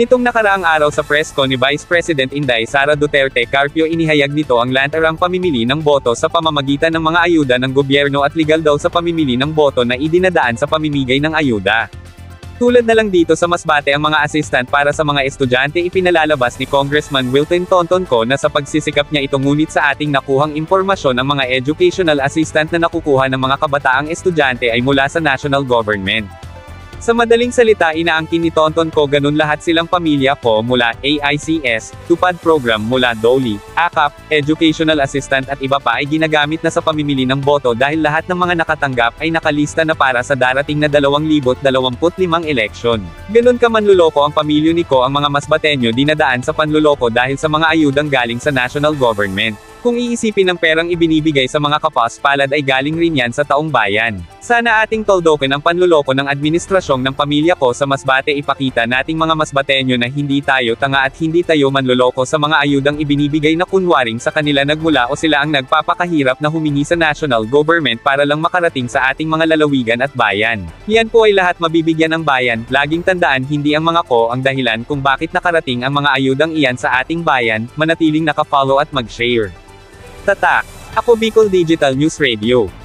Nitong nakaraang araw sa press con ni Vice President Inday Sara Duterte Carpio inihayag nito ang lantarang pamimili ng boto sa pamamagitan ng mga ayuda ng gobyerno at legal daw sa pamimili ng boto na idinadaan sa pamimigay ng ayuda. Tulad na lang dito sa Masbate ang mga assistant para sa mga estudyante ipinalalabas ni Congressman Wilton Tontonco na sa pagsisikap niya ito ngunit sa ating nakuhang impormasyon ang mga educational assistant na nakukuha ng mga kabataang estudyante ay mula sa national government. Sa madaling salita inaangkin ni Tontonco ganun lahat silang pamilya ko mula AICS, Tupad Program mula DOLE, AKAP, Educational Assistant at iba pa ay ginagamit na sa pamimili ng boto dahil lahat ng mga nakatanggap ay nakalista na para sa darating na 2025 election. Ganun ka manluloko ang pamilyo ni Ko ang mga Masbateño dinadaan sa panluloko dahil sa mga ayudang galing sa national government. Kung iisipin ng perang ibinibigay sa mga kapas-palad ay galing rin yan sa taong bayan. Sana ating toldokin ang panluloko ng administrasyong ng pamilya ko sa Masbate ipakita nating mga Masbateño na hindi tayo tanga at hindi tayo manluloko sa mga ayudang ibinibigay na kunwaring sa kanila nagmula o sila ang nagpapakahirap na humingi sa national government para lang makarating sa ating mga lalawigan at bayan. Yan po ay lahat mabibigyan ng bayan, laging tandaan hindi ang mga ko ang dahilan kung bakit nakarating ang mga ayudang iyan sa ating bayan, manatiling nakafollow at mag-share. Tatak! Ako Bicol Digital News Radio.